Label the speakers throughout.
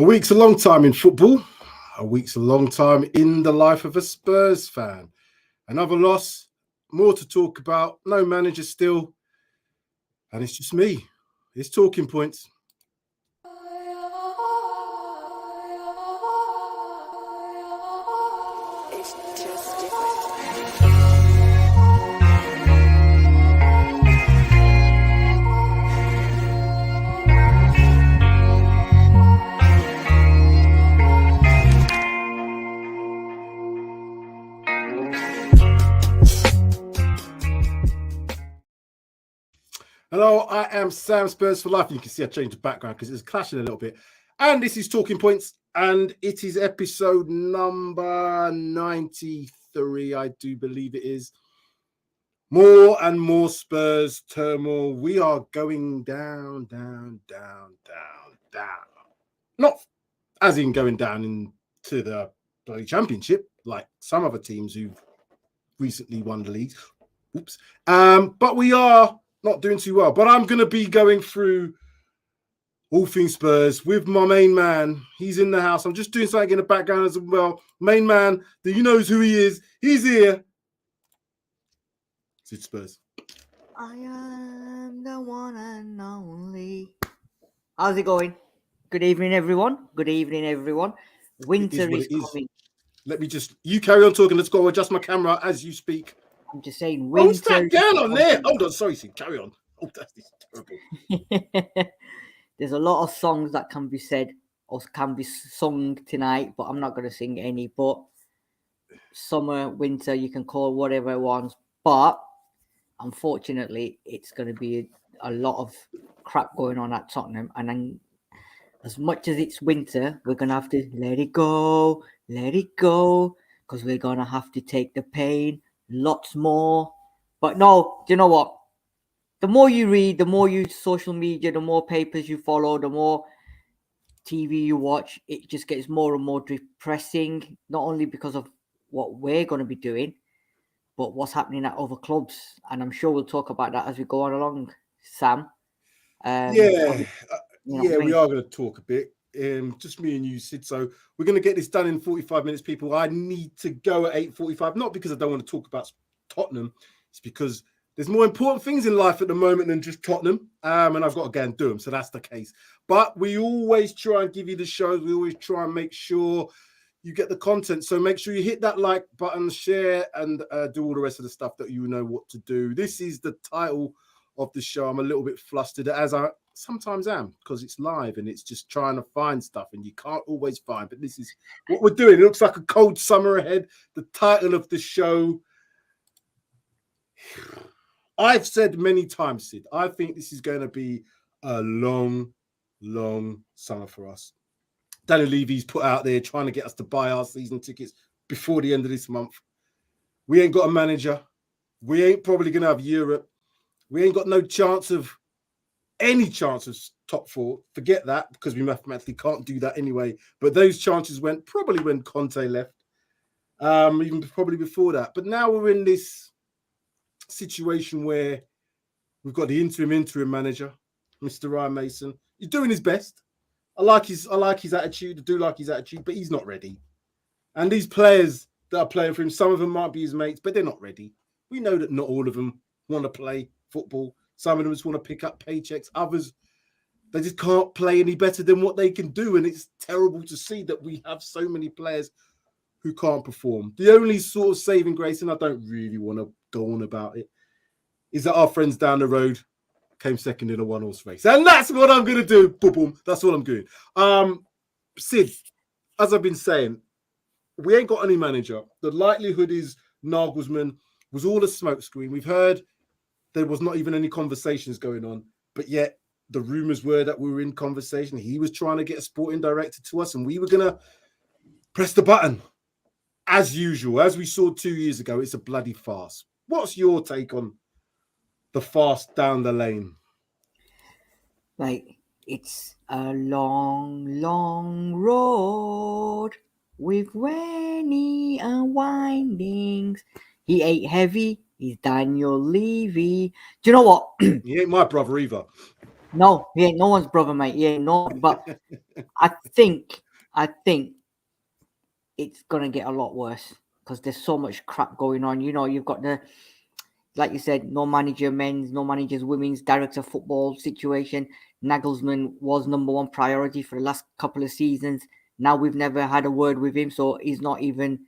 Speaker 1: A week's a long time in football. A week's a long time in the life of a Spurs fan. Another loss, more to talk about, no manager still, and it's just me. It's Talking Points. Hello, I am Sam Spurs for Life. And you can see I changed the background because it's clashing a little bit. And this is Talking Points, and it is episode number 93, I do believe it is. More and more Spurs turmoil. We are going down. Not as in going down into the bloody championship, like some other teams who've recently won the league. Oops. But we are not doing too well. But I'm going to be going through all things Spurs with my main man. He's in the house. I'm just doing something in the background as well. Main man, he knows who he is. He's here. It's Spurs.
Speaker 2: I am the one and only. How's it going? Good evening, everyone. Winter is coming.
Speaker 1: Let me just, you carry on talking. Let's go adjust my camera as you speak.
Speaker 2: I'm just saying, winter.
Speaker 1: What's that girl on there? Hold on, sorry, Sid, carry on. Oh, that's terrible.
Speaker 2: There's a lot of songs that can be said or can be sung tonight, but I'm not going to sing any. But summer, winter, you can call whatever it wants. But unfortunately, it's going to be a lot of crap going on at Tottenham. And then, as much as it's winter, we're going to have to let it go, because we're going to have to take the pain. Lots more. But no, do you know what? The more you read, the more you social media, the more papers you follow, the more TV you watch, it just gets more and more depressing, not only because of what we're going to be doing, but what's happening at other clubs. And I'm sure we'll talk about that as we go on along, Sam.
Speaker 1: We are going to talk a bit. Just me and you, Sid. So we're going to get this done in 45 minutes, people. I need to go at 8:45, not because I don't want to talk about Tottenham. It's because there's more important things in life at the moment than just Tottenham. And I've got to go and do them. So that's the case. But we always try and give you the shows. We always try and make sure you get the content. So make sure you hit that like button, share, and do all the rest of the stuff that you know what to do. This is the title of the show. I'm a little bit flustered, as I sometimes am, because it's live and it's just trying to find stuff and you can't always find. But this is what we're doing. It looks like a cold summer ahead. The title of the show, I've said many times, Sid, I think this is going to be a long summer for us. Daniel Levy's put out there trying to get us to buy our season tickets before the end of this month. We ain't got a manager. We ain't probably going to have Europe. We ain't got no chance of any chance of top four. Forget that, because we mathematically can't do that anyway. But those chances went probably when Conte left, even probably before that. But now we're in this situation where we've got the interim manager, Mr. Ryan Mason. He's doing his best. I like his attitude. I do like his attitude, but he's not ready. And these players that are playing for him, some of them might be his mates, but they're not ready. We know that not all of them want to play football. Some of them just want to pick up paychecks. Others, they just can't play any better than what they can do. And it's terrible to see that we have so many players who can't perform. The only sort of saving grace, and I don't really want to go on about it, is that our friends down the road came second in a one-horse race. And that's what I'm going to do. Boom, boom. That's what I'm doing. Sid, as I've been saying, we ain't got any manager. The likelihood is Nagelsmann was all a smokescreen. We've heard there was not even any conversations going on, but yet the rumors were that we were in conversation. He was trying to get a sporting director to us, and we were going to press the button. As usual, as we saw 2 years ago, it's a bloody farce. What's your take on the farce down the lane?
Speaker 2: Like, it's a long road with many windings. He ate heavy. He's Daniel Levy. Do you know what?
Speaker 1: He ain't my brother either.
Speaker 2: No, he ain't no one's brother, mate. He ain't no. But I think it's gonna get a lot worse because there's so much crap going on. You know, you've got the, like you said, no manager men's, no managers women's, director of football situation. Nagelsmann was number one priority for the last couple of seasons. Now we've never had a word with him, so he's not even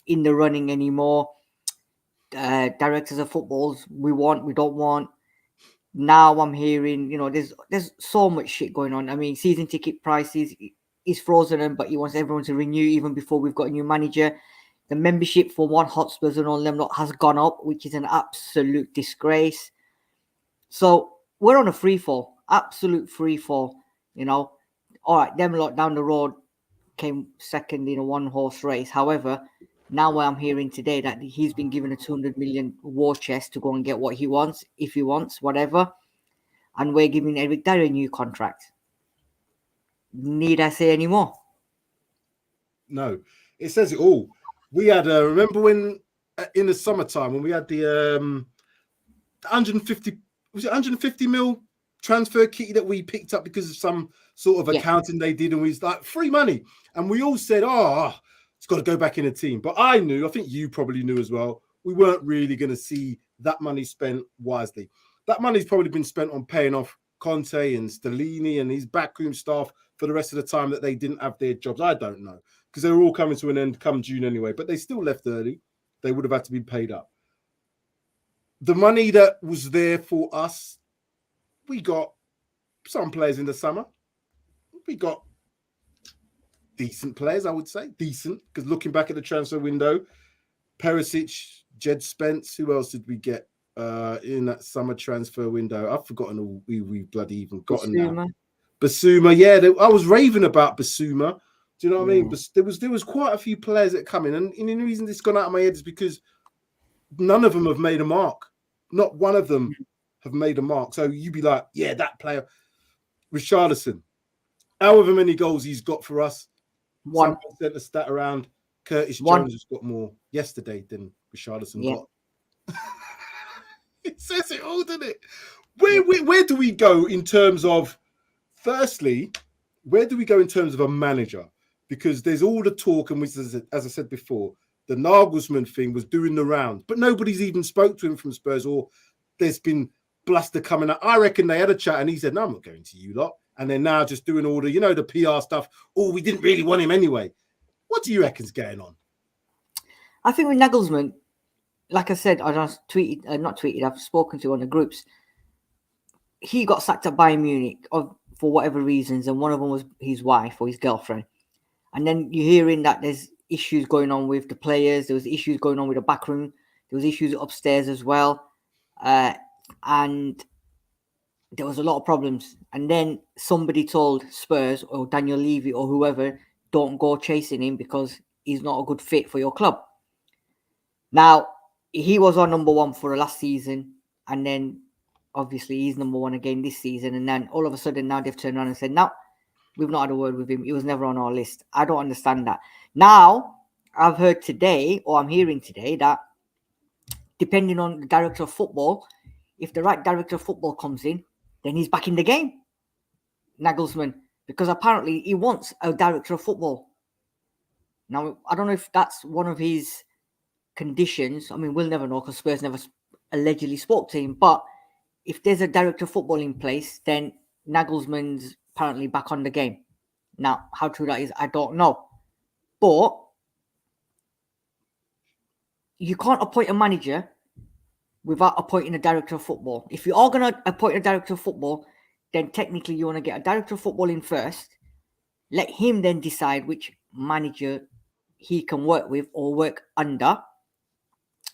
Speaker 2: in the running anymore. Directors of footballs, we don't want. Now I'm hearing, you know, there's so much shit going on. I mean, season ticket prices, he's frozen them, but he wants everyone to renew even before we've got a new manager. The membership for Mike-Hotspur and all them lot has gone up, which is an absolute disgrace. So we're on a free fall, absolute free fall. You know, all right, them lot down the road came second in a one-horse race. However, now I'm hearing today that he's been given a 200 million war chest to go and get what he wants, if he wants, whatever. And we're giving Eric Dyer a new contract. Need I say any more?
Speaker 1: No, it says it all. We had, remember when in the summertime when we had the 150, was it 150 mil transfer key that we picked up because of some sort of accounting they did, and we was like free money, and we all said, oh, it's got to go back in a team. But I think you probably knew as well, we weren't really going to see that money spent wisely. That money's probably been spent on paying off Conte and Stellini and his backroom staff for the rest of the time that they didn't have their jobs. I don't know, because they were all coming to an end come June anyway, but they still left early. They would have had to be paid up. The money that was there for us, we got some players in the summer. We got decent players, I would say. Decent, because looking back at the transfer window, Perisic, Jed Spence, who else did we get in that summer transfer window? I've forgotten all we bloody even gotten now. Basuma, yeah, I was raving about Basuma. Do you know what I mean? But there was quite a few players that come in, and the reason this gone out of my head is because none of them have made a mark. Not one of them have made a mark. So you'd be like, yeah, that player, Richarlison, however many goals he's got for us.
Speaker 2: One.
Speaker 1: Someone sent a stat around. Curtis Jones has got more yesterday than Richarlison got. It says it all, doesn't it? Where do we go in terms of, firstly, where do we go in terms of a manager? Because there's all the talk, and as I said before, the Nagelsmann thing was doing the round, but nobody's even spoke to him from Spurs, or there's been bluster coming out. I reckon they had a chat and he said, no, I'm not going to you lot. And they're now just doing all the, the PR stuff. Oh, we didn't really want him anyway. What do you reckon's going on?
Speaker 2: I think with Nagelsmann, like I said, I just tweeted, I've spoken to on the groups. He got sacked at Bayern Munich for whatever reasons, and one of them was his wife or his girlfriend. And then you're hearing that there's issues going on with the players. There was issues going on with the back room. There was issues upstairs as well. And there was a lot of problems. And then somebody told Spurs or Daniel Levy or whoever, don't go chasing him because he's not a good fit for your club. Now, he was our number one for the last season. And then obviously he's number one again this season. And then all of a sudden now they've turned around and said, no, we've not had a word with him. He was never on our list. I don't understand that. Now, I've heard today, or I'm hearing today, that depending on the director of football, if the right director of football comes in, then he's back in the game, Nagelsmann, because apparently he wants a director of football. Now, I don't know if that's one of his conditions. I mean, we'll never know because Spurs never allegedly spoke to him. But if there's a director of football in place, then Nagelsmann's apparently back on the game. Now, how true that is, I don't know. But you can't appoint a manager without appointing a director of football. If you are going to appoint a director of football, then technically you want to get a director of football in first. Let him then decide which manager he can work with or work under,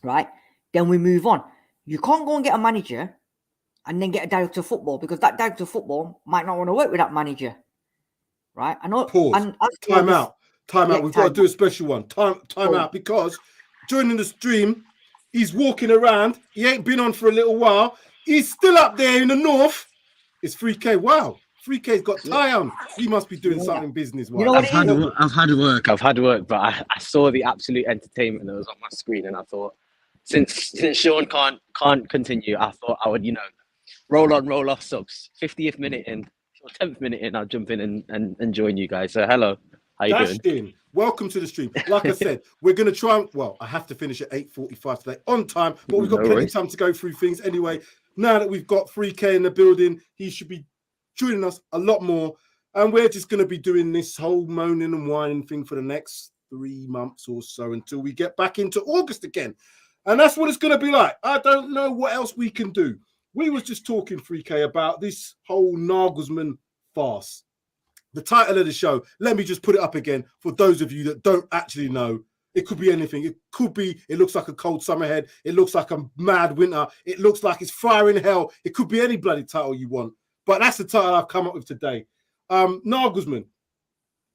Speaker 2: right? Then we move on. You can't go and get a manager and then get a director of football, because that director of football might not want to work with that manager, right? I know.
Speaker 1: Pause. Time out. We've got to do a special one. Time out, because joining the stream, he's walking around. He ain't been on for a little while. He's still up there in the north. It's 3K. Wow. 3K's got tie on. He must be doing something business.
Speaker 2: You know what
Speaker 3: I've had work, but I saw the absolute entertainment that was on my screen, and I thought, since Sean can't continue, I thought I would, roll on, roll off subs. 50th minute in, or 10th minute in, I'll jump in and join you guys. So hello, how you doing?
Speaker 1: Dashed in. Welcome to the stream. Like I said, we're going to try and, well, I have to finish at 8:45 today on time, but we've got
Speaker 3: No
Speaker 1: plenty
Speaker 3: worries.
Speaker 1: of time to go through things anyway. Now that we've got 3K in the building, he should be joining us a lot more. And we're just going to be doing this whole moaning and whining thing for the next 3 months or so until we get back into August again. And that's what it's going to be like. I don't know what else we can do. We was just talking 3K about this whole Nagelsmann farce. The title of the show, let me just put it up again for those of you that don't actually know. It could be anything. It could be, it looks like a cold summer head. It looks like a mad winter. It looks like it's fire in hell. It could be any bloody title you want. But that's the title I've come up with today. Nagelsmann,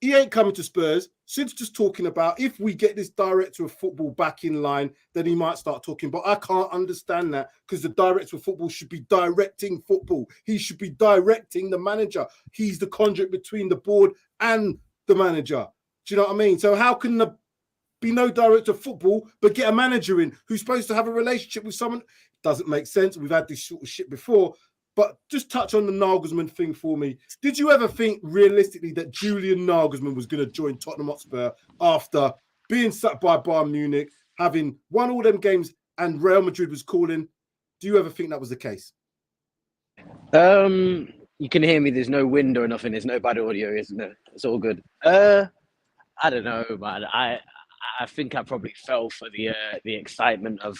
Speaker 1: he ain't coming to Spurs. Sid's just talking about if we get this director of football back in line, then he might start talking. But I can't understand that because the director of football should be directing football. He should be directing the manager. He's the conduit between the board and the manager. Do you know what I mean? So how can there be no director of football but get a manager in who's supposed to have a relationship with someone? Doesn't make sense. We've had this sort of shit before. But just touch on the Nagelsmann thing for me. Did you ever think realistically that Julian Nagelsmann was going to join Tottenham Hotspur after being sacked by Bayern Munich, having won all them games and Real Madrid was calling? Do you ever think that was the case?
Speaker 3: You can hear me. There's no wind or nothing. There's no bad audio, isn't there? It's all good. I don't know, man. I think I probably fell for the excitement of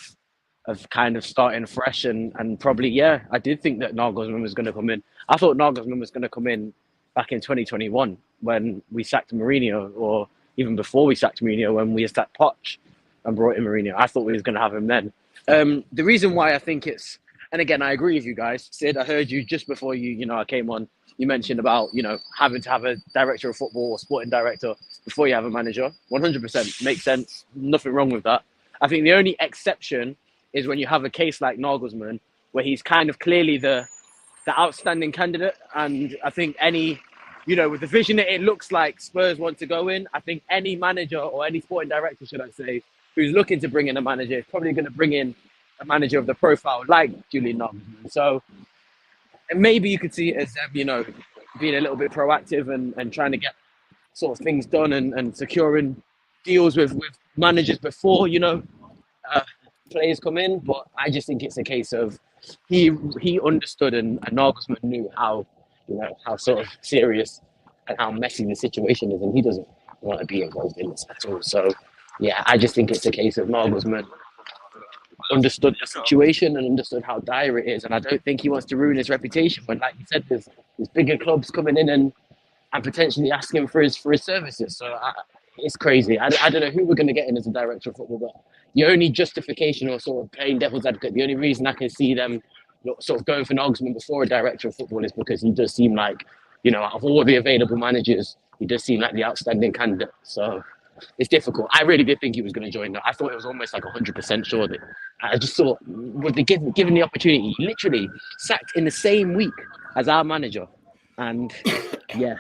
Speaker 3: kind of starting fresh and probably, yeah, I did think that Nagelsmann was going to come in. I thought Nagelsmann was going to come in back in 2021 when we sacked Mourinho, or even before we sacked Mourinho when we sacked Poch and brought in Mourinho. I thought we was going to have him then. The reason why I think it's, and again, I agree with you guys. Sid, I heard you just before I came on. You mentioned about, having to have a director of football or sporting director before you have a manager. 100% makes sense. Nothing wrong with that. I think the only exception is when you have a case like Nagelsmann, where he's kind of clearly the outstanding candidate. And I think with the vision that it looks like Spurs want to go in, I think any manager or any sporting director, should I say, who's looking to bring in a manager is probably going to bring in a manager of the profile like Julian Nagelsmann. So maybe you could see it as being a little bit proactive and trying to get sort of things done and securing deals with managers before, players come in. But I just think it's a case of he understood and Nagelsmann knew how sort of serious and how messy the situation is, and he doesn't want to be involved in this at all. So yeah, I just think it's a case of Nagelsmann understood the situation and understood how dire it is, and I don't think he wants to ruin his reputation when, like you said, there's bigger clubs coming in and potentially asking for his services. So it's crazy. I don't know who we're going to get in as a director of football, but the only justification or sort of playing devil's advocate, the only reason I can see them sort of going for Nagelsmann before a director of football is because he does seem like, out of all the available managers, he does seem like the outstanding candidate. So it's difficult. I really did think he was going to join. I thought it was almost like 100% sure that I just thought, would be given the opportunity, literally sacked in the same week as our manager. And yeah,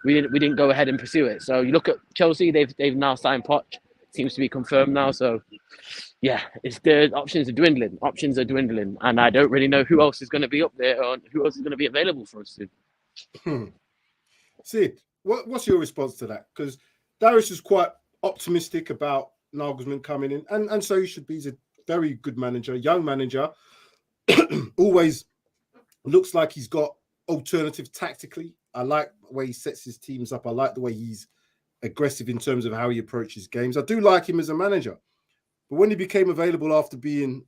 Speaker 3: we didn't go ahead and pursue it. So you look at Chelsea, they've now signed Poch. Seems to be confirmed now. So yeah, it's the options are dwindling. And I don't really know who else is going to be up there or who else is going to be available for us soon.
Speaker 1: Sid, what's your response to that? Because Darius is quite optimistic about Nagelsmann coming in, and so he should be. He's a very good manager, young manager. Always looks like he's got alternative tactically. I like the way he sets his teams up. I like the way he's aggressive in terms of how he approaches games. I do like him as a manager. But when he became available after being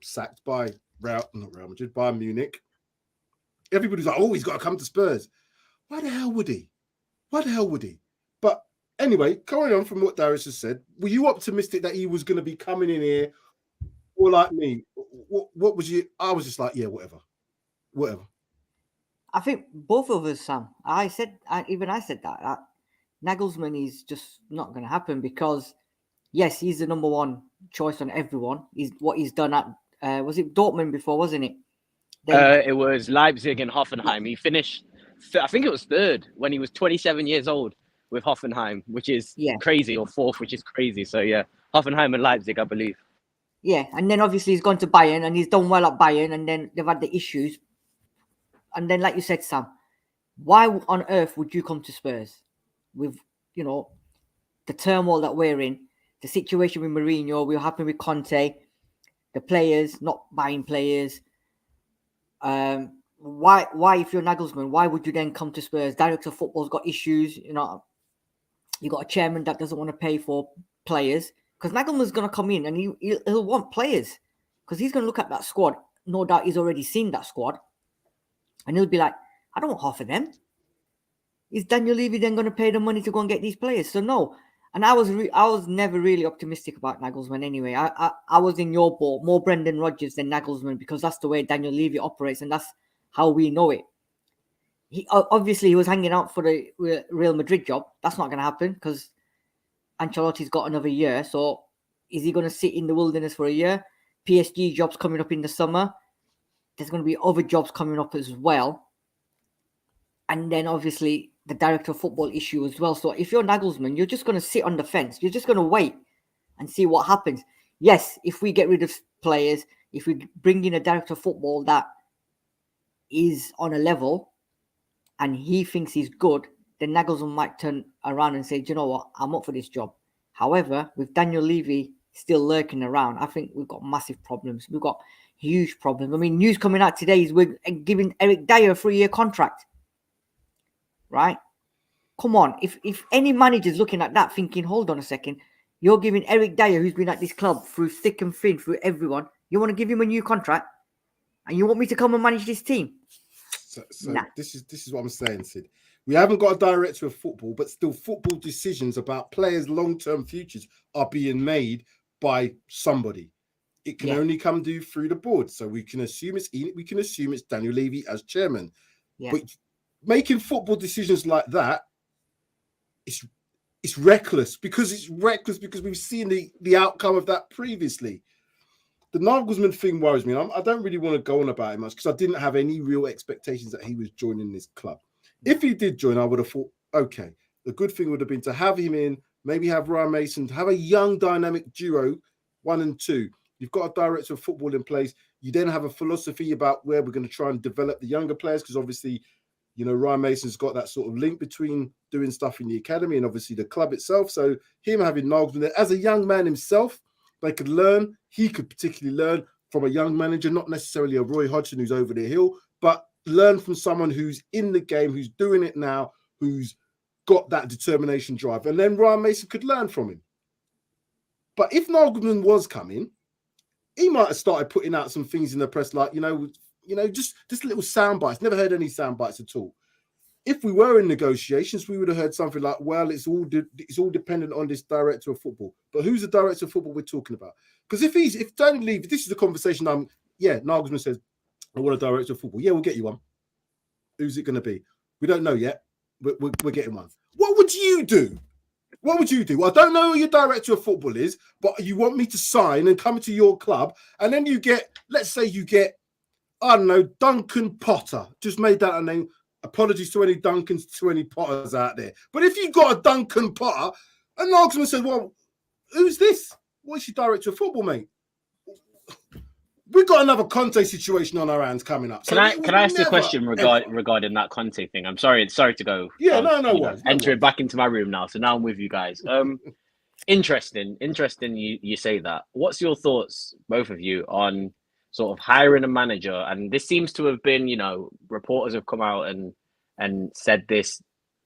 Speaker 1: sacked by Bayern Munich, everybody's like, oh, he's got to come to Spurs. Why the hell would he? But anyway, carrying on from what Darius has said, were you optimistic that he was going to be coming in here, or like me? What was you? I was just like, yeah, whatever.
Speaker 2: I think both of us, Sam. I said that Nagelsmann is just not going to happen because, yes, he's the number one choice on everyone. What he's done at was it Dortmund before, wasn't it?
Speaker 3: It was Leipzig and Hoffenheim. He finished, I think it was third when he was 27 years old with Hoffenheim, which is crazy, or fourth, which is crazy. So yeah, Hoffenheim and Leipzig, I believe.
Speaker 2: Yeah, and then obviously he's gone to Bayern and he's done well at Bayern, and then they've had the issues. And then, like you said, Sam, why on earth would you come to Spurs with, you know, the turmoil that we're in, the situation with Mourinho, we're happy with Conte, the players not buying players. Why if you're Nagelsmann, why would you then come to Spurs? Director of football's got issues, you know. You got a chairman that doesn't want to pay for players, because Nagelsmann's going to come in and he'll want players, because he's going to look at that squad. No doubt he's already seen that squad, and he'll be like, I don't want half of them. Is Daniel Levy then going to pay the money to go and get these players? So no. And I was never really optimistic about Nagelsmann anyway. I was in your boat, more Brendan Rodgers than Nagelsmann, because that's the way Daniel Levy operates, and that's how we know it. He was hanging out for the Real Madrid job. That's not going to happen, because Ancelotti's got another year. So is he going to sit in the wilderness for a year? PSG jobs coming up in the summer. There's going to be other jobs coming up as well. And then obviously the director of football issue as well. So if you're Nagelsmann, you're just going to sit on the fence. You're just going to wait and see what happens. Yes, if we get rid of players, if we bring in a director of football that is on a level and he thinks he's good, then Nagelsmann might turn around and say, do you know what, I'm up for this job. However, with Daniel Levy still lurking around, I think we've got massive problems. We've got huge problems. I mean, news coming out today is we're giving Eric Dyer a 3-year contract. Right? Come on. If any manager's looking at that thinking, hold on a second, you're giving Eric Dyer, who's been at this club through thick and thin, through everyone, you want to give him a new contract? And you want me to come and manage this team?
Speaker 1: So nah. This is what I'm saying, Sid. We haven't got a director of football, but still football decisions about players' long-term futures are being made by somebody. It can only come through the board. So we can assume it's Daniel Levy as chairman. Yeah. But making football decisions like that, it's reckless, because we've seen the outcome of that previously. The Nagelsmann thing worries me. I don't really want to go on about it much, because I didn't have any real expectations that he was joining this club. If he did join, I would have thought, okay, the good thing would have been to have him in, maybe have Ryan Mason, to have a young dynamic duo, 1 and 2. You've got a director of football in place. You then have a philosophy about where we're going to try and develop the younger players, because obviously, you know, Ryan Mason's got that sort of link between doing stuff in the academy and obviously the club itself. So him having Nagelsmann there, as a young man himself, they could learn. He could particularly learn from a young manager, not necessarily a Roy Hodgson who's over the hill, but learn from someone who's in the game, who's doing it now, who's got that determination drive. And then Ryan Mason could learn from him. But if Nagelsmann was coming, he might have started putting out some things in the press like, just little sound bites. Never heard any sound bites at all. If we were in negotiations, we would have heard something like, well, it's all dependent on this director of football. But who's the director of football we're talking about? Because if Daniel Levy, this is the conversation Nagelsmann says, I want a director of football. Yeah, we'll get you one. Who's it going to be? We don't know yet, but we're getting one. What would you do? What would you do? Well, I don't know who your director of football is, but you want me to sign and come to your club, and then let's say you get, I don't know, Duncan Potter. Just made that a name. Apologies to any Duncans, to any Potters out there. But if you got a Duncan Potter, and Nagelsmann said, well, who's this? What's your director of football, mate? We've got another Conte situation on our hands coming up.
Speaker 3: Can I ask you a question regarding that Conte thing? I'm sorry to go.
Speaker 1: Yeah, no
Speaker 3: entering back into my room now. So now I'm with you guys. Interesting. You say that. What's your thoughts, both of you, on sort of hiring a manager? And this seems to have been, reporters have come out and said this,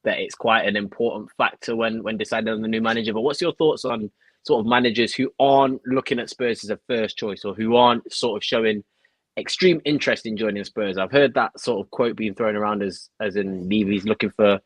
Speaker 3: that it's quite an important factor when deciding on the new manager. But what's your thoughts on sort of managers who aren't looking at Spurs as a first choice, or who aren't sort of showing extreme interest in joining Spurs? I've heard that sort of quote being thrown around as in Levy's looking for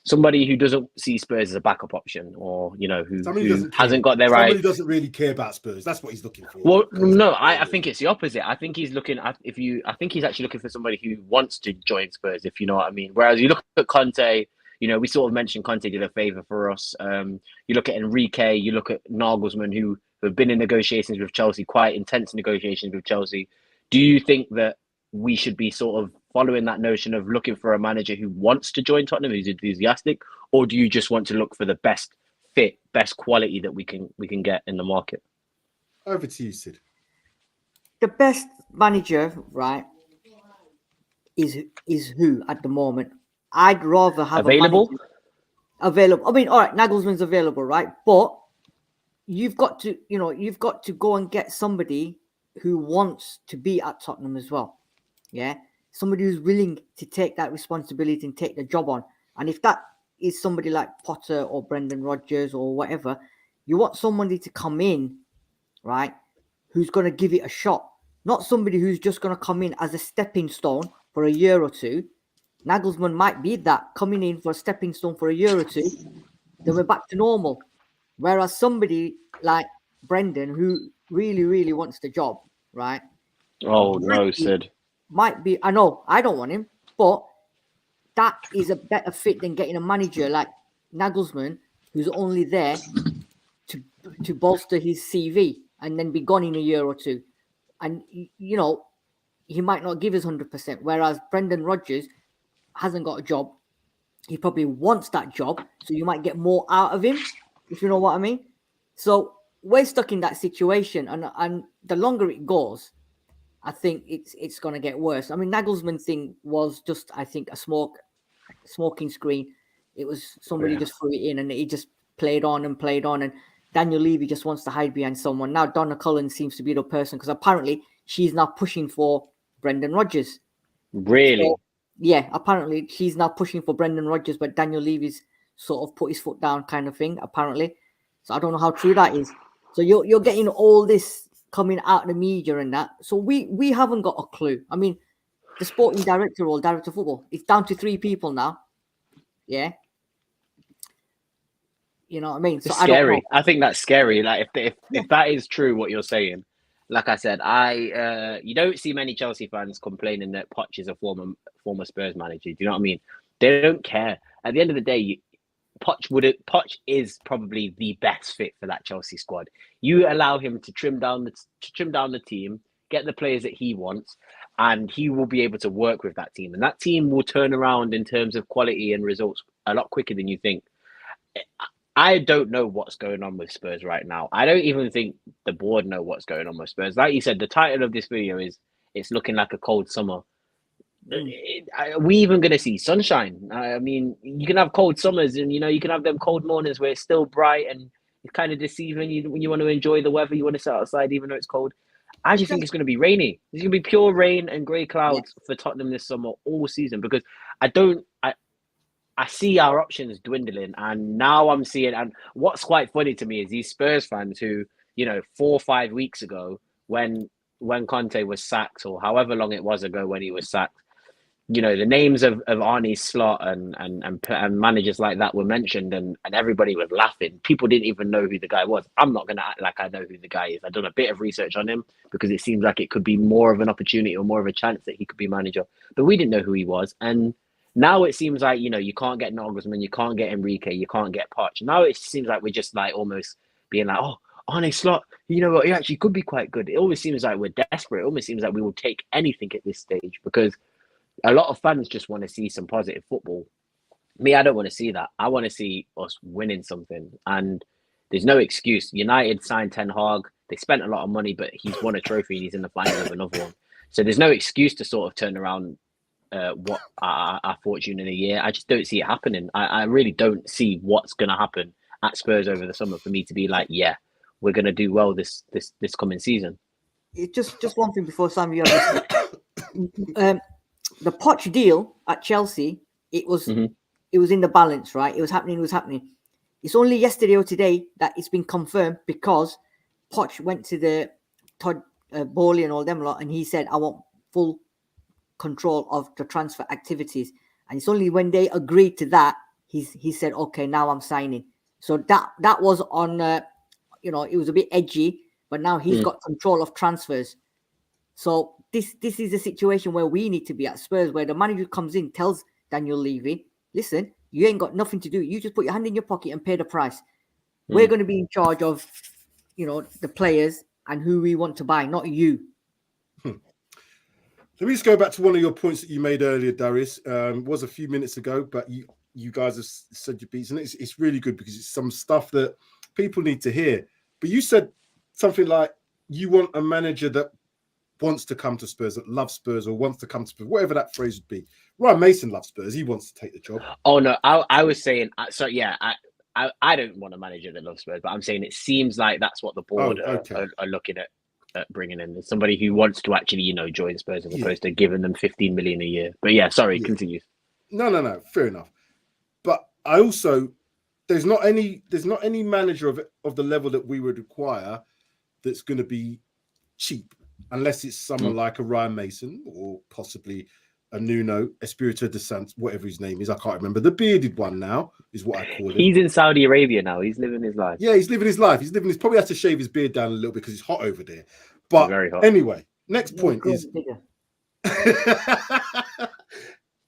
Speaker 3: somebody who doesn't see Spurs as a backup option, or who hasn't got their eye.
Speaker 1: Somebody who doesn't really care about Spurs. That's what he's looking for.
Speaker 3: Well, no, I think it's the opposite. I think he's looking at I think he's actually looking for somebody who wants to join Spurs, if you know what I mean. Whereas you look at Conte, we sort of mentioned Conte did a favour for us. You look at Enrique, you look at Nagelsmann, who have been in negotiations with Chelsea, quite intense negotiations with Chelsea. Do you think that we should be sort of following that notion of looking for a manager who wants to join Tottenham, who's enthusiastic, or do you just want to look for the best fit, best quality that we can get in the market?
Speaker 1: Over to you, Sid.
Speaker 2: the best manager, right, is who at the moment? I'd rather have
Speaker 3: Available?
Speaker 2: a manager available. I mean, all right, Nagelsmann's available, right? But you've got to go and get somebody who wants to be at Tottenham as well. Yeah, somebody who's willing to take that responsibility and take the job on. And if that is somebody like Potter or Brendan Rodgers or whatever, you want somebody to come in, right, who's going to give it a shot, not somebody who's just going to come in as a stepping stone for a year or two. Nagelsmann might be that, coming in for a stepping stone for a year or two, then we're back to normal. Whereas somebody like Brendan, who really, really wants the job, right?
Speaker 3: Oh no, Sid.
Speaker 2: Might be. I know I don't want him, but that is a better fit than getting a manager like Nagelsmann, who's only there to bolster his CV and then be gone in a year or two. And you know, he might not give us 100%. Whereas Brendan Rodgers hasn't got a job. He probably wants that job, so you might get more out of him, if you know what I mean. So we're stuck in that situation, and the longer it goes, I think it's going to get worse. I mean, Nagelsmann thing was just, I think, a smoking screen. It was somebody just threw it in, and he just played on, and Daniel Levy just wants to hide behind someone. Now Donna Cullen seems to be the person, because apparently she's now pushing for Brendan Rodgers.
Speaker 3: Really?
Speaker 2: So, yeah, apparently she's now pushing for Brendan Rodgers, but Daniel Levy's sort of put his foot down, kind of thing, apparently. So I don't know how true that is. So you're getting all this coming out of the media and that. So we haven't got a clue. I mean, the sporting director or director of football, it's down to 3 people now. Yeah. You know what I mean? So
Speaker 3: It's
Speaker 2: I don't
Speaker 3: scary.
Speaker 2: know.
Speaker 3: I think that's scary. Like if that is true, what you're saying, like I said, you don't see many Chelsea fans complaining that Poch is a former Spurs manager. Do you know what I mean? They don't care. At the end of the day, Poch is probably the best fit for that Chelsea squad. You allow him to trim down the team, get the players that he wants, and he will be able to work with that team. And that team will turn around in terms of quality and results a lot quicker than you think. I don't know what's going on with Spurs right now. I don't even think the board know what's going on with Spurs. Like you said, the title of this video is "It's looking like a cold summer." Are we even going to see sunshine? I mean, you can have cold summers, and you can have them cold mornings where it's still bright and it's kind of deceiving. When you want to enjoy the weather, you want to sit outside even though it's cold. I just think it's going to be rainy. It's going to be pure rain and grey clouds for Tottenham this summer, all season, because I see our options dwindling, and now I'm seeing. And what's quite funny to me is these Spurs fans who, 4 or 5 weeks ago, when Conte was sacked, or however long it was ago when he was sacked, the names of Arne Slot and managers like that were mentioned, and everybody was laughing. People didn't even know who the guy was. I'm not going to act like I know who the guy is. I've done a bit of research on him because it seems like it could be more of an opportunity or more of a chance that he could be manager. But we didn't know who he was, and now it seems like, you can't get Nagelsmann, you can't get Enrique, you can't get Poch. Now it seems like we're just like almost being like, oh, Arne Slot, you know what, he actually could be quite good. It always seems like we're desperate. It almost seems like we will take anything at this stage because a lot of fans just want to see some positive football. Me, I don't want to see that. I want to see us winning something. And there's no excuse. United signed Ten Hag. They spent a lot of money, but he's won a trophy and he's in the final of another one. So there's no excuse to sort of turn around what our fortune in a year. I just don't see it happening. I really don't see what's going to happen at Spurs over the summer for me to be like, yeah, we're going to do well this coming season.
Speaker 2: Just one thing before Sam, you the Poch deal at Chelsea, it was in the balance, right? It was happening. It's only yesterday or today that it's been confirmed because Poch went to the Todd Bowley and all them lot, and he said, I want full control of the transfer activities. And it's only when they agreed to that, he said, okay, now I'm signing. So that was on, it was a bit edgy, but now he's got control of transfers. So this is a situation where we need to be at Spurs, where the manager comes in, tells Daniel Levy, listen, you ain't got nothing to do. You just put your hand in your pocket and pay the price. We're going to be in charge of, the players and who we want to buy, not you.
Speaker 1: Let me just go back to one of your points that you made earlier, Darius. It was a few minutes ago, but you guys have said your piece, and it's really good because it's some stuff that people need to hear. But you said something like you want a manager that wants to come to Spurs, that loves Spurs or wants to come to Spurs, whatever that phrase would be. Ryan Mason loves Spurs. He wants to take the job.
Speaker 3: Oh no, I was saying. So yeah, I don't want a manager that loves Spurs, but I'm saying it seems like that's what the board are looking at bringing in. There's somebody who wants to actually, join Spurs as opposed to giving them 15 million a year. But yeah, sorry, continue.
Speaker 1: No, fair enough. But I also, there's not any manager of the level that we would require that's going to be cheap, unless it's someone like a Ryan Mason or possibly a Nuno Espirito de Santos, whatever his name is. I can't remember. The bearded one now is what I call him.
Speaker 3: He's in Saudi Arabia now. He's living his life.
Speaker 1: Yeah, he's living his life. He's probably has to shave his beard down a little bit because it's hot over there. But
Speaker 3: very hot.
Speaker 1: Anyway, next point is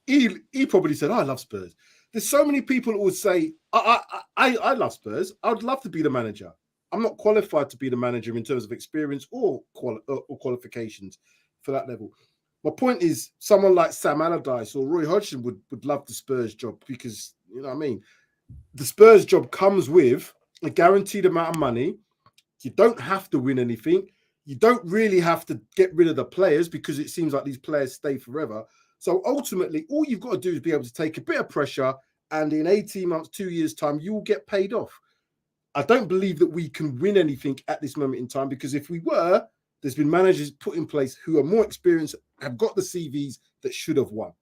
Speaker 1: he probably said, I love Spurs. There's so many people who would say, I love Spurs. I'd love to be the manager. I'm not qualified to be the manager in terms of experience or qualifications for that level. My point is, someone like Sam Allardyce or Roy Hodgson would love the Spurs job because, you know what I mean? The Spurs job comes with a guaranteed amount of money. You don't have to win anything. You don't really have to get rid of the players because it seems like these players stay forever. So ultimately, all you've got to do is be able to take a bit of pressure, and in 18 months, 2 years' time, you will get paid off. I don't believe that we can win anything at this moment in time because if we were, there's been managers put in place who are more experienced, have got the CVs that should have won.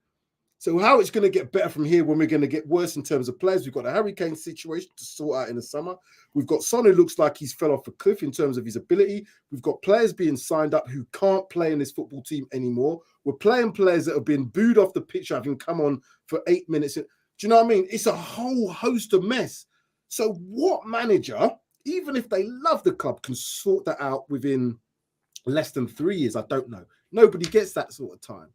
Speaker 1: So how it's going to get better from here when we're going to get worse in terms of players? We've got a Harry Kane situation to sort out in the summer. We've got Son who looks like he's fell off a cliff in terms of his ability. We've got players being signed up who can't play in this football team anymore. We're playing players that have been booed off the pitch having come on for 8 minutes. Do you know what I mean? It's a whole host of mess. So what manager, even if they love the club, can sort that out within less than 3 years? I don't know. Nobody gets that sort of time.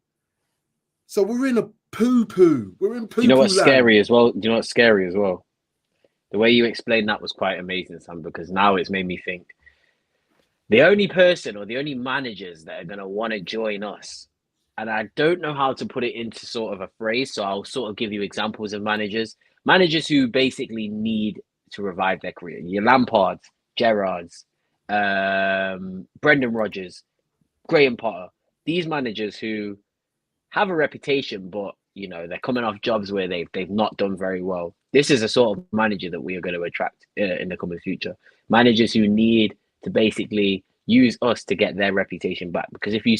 Speaker 1: So we're in a poo-poo. We're in poo-poo.
Speaker 3: You know what's
Speaker 1: land.
Speaker 3: scary as well? Do you know what's scary as well? The way you explained that was quite amazing, Sam, because now it's made me think the only person or the only managers that are going to want to join us, and I don't know how to put it into sort of a phrase, so I'll sort of give you examples of managers who basically need to revive their career. Your Lampards, Gerrards, Brendan Rodgers, Graham Potter. These managers who have a reputation, but they're coming off jobs where they've not done very well. This is a sort of manager that we are going to attract in the coming future. Managers who need to basically use us to get their reputation back. Because if you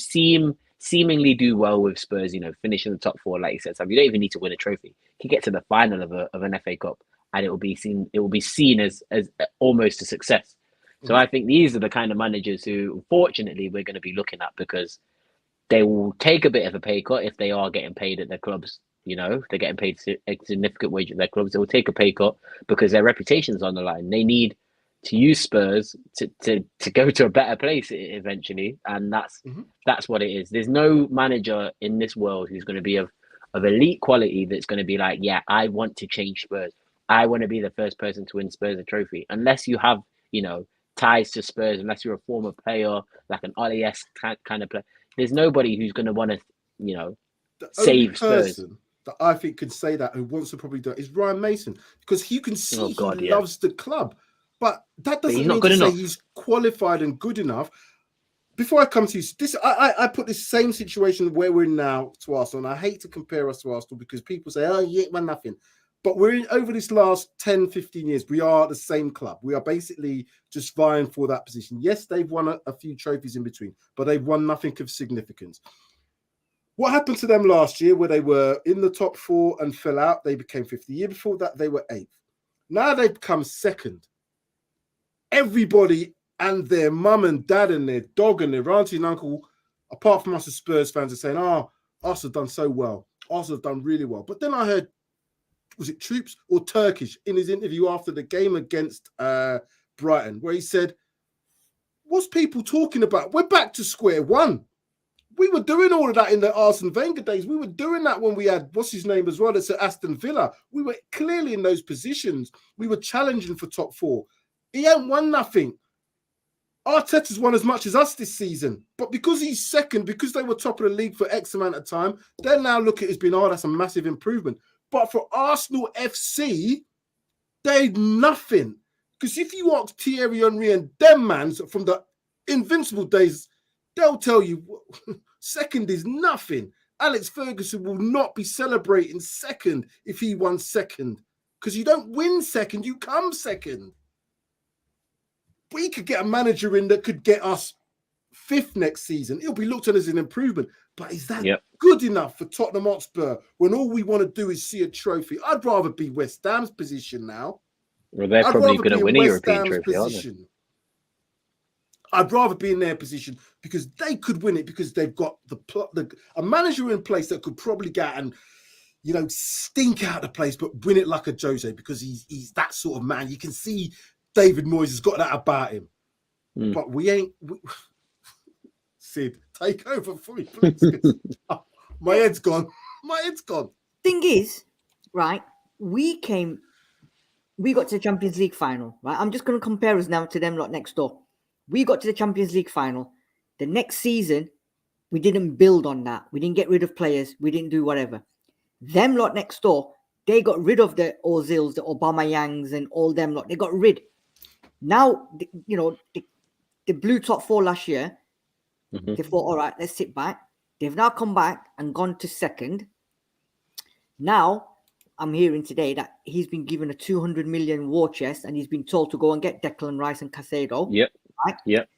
Speaker 3: seemingly do well with Spurs, finish in the top four, like you said, Sam, you don't even need to win a trophy. You can get to the final of an FA Cup, and it will be seen as almost a success. So I think these are the kind of managers who, unfortunately, we're going to be looking at because they will take a bit of a pay cut if they are getting paid at their clubs. If they're getting paid a significant wage at their clubs, they will take a pay cut because their reputation's on the line. They need to use Spurs to go to a better place eventually, and that's what it is. There's no manager in this world who's going to be of elite quality that's going to be like, yeah, I want to change Spurs. I want to be the first person to win Spurs a trophy. Unless you have, ties to Spurs, unless you're a former player, like an Ollie-esque kind of player, there's nobody who's going to want to, save Spurs.
Speaker 1: That I think could say that who wants to probably do it is Ryan Mason, because you can see he loves the club, but that doesn't mean to say he's qualified and good enough. Before I come to you, I put this same situation where we're in now to Arsenal, and I hate to compare us to Arsenal because people say, oh, yeah, we're nothing. But over this last 10, 15 years, we are the same club. We are basically just vying for that position. Yes, they've won a few trophies in between, but they've won nothing of significance. What happened to them last year where they were in the top four and fell out? They became fifth. The year before that, they were eighth. Now they've come second. Everybody and their mum and dad and their dog and their auntie and uncle, apart from us as Spurs fans, are saying, oh, Arsenal have done so well. Arsenal have done really well. But then I heard, was it Troops or Turkish, in his interview after the game against Brighton, where he said, what's people talking about? We're back to square one. We were doing all of that in the Arsene Wenger days. We were doing that when we had, what's his name as well? It's at Aston Villa. We were clearly in those positions. We were challenging for top four. He ain't won nothing. Arteta's won as much as us this season. But because he's second, because they were top of the league for X amount of time, they'll now look at it as being, oh, that's a massive improvement. But for Arsenal FC, they're nothing. Because if you ask Thierry Henry and them mans from the invincible days they'll tell you second is nothing. Alex Ferguson will not be celebrating second if he won second, because you don't win second, you come second. We could get a manager in that could get us fifth next season. It'll be looked at as an improvement. But is that good enough for Tottenham Hotspur when all we want to do is see a trophy? I'd rather be West Ham's position now.
Speaker 3: Well, they're probably going to win a European trophy, aren't they?
Speaker 1: I'd rather be in their position because they could win it, because they've got a manager in place that could probably get and, you know, stink out the place, but win it like a Jose, because he's that sort of man. You can see David Moyes has got that about him. But we ain't. Sid, take over for me, please. My head's gone. My head's gone.
Speaker 2: Thing is, right, we got to the Champions League final, right? I'm just going to compare us now to them lot next door. We got to the Champions League final. The next season, we didn't build on that. We didn't get rid of players. We didn't do whatever. Them lot next door, they got rid of the Ozils, the Aubameyangs, and all them lot. They got rid. Now, you know, the blew top four last year. They thought, all right, let's sit back. They've now come back and gone to second. Now, I'm hearing today that he's been given a 200 million war chest and he's been told to go and get Declan Rice and Caicedo.
Speaker 3: Yep.
Speaker 2: Right?
Speaker 3: Yep.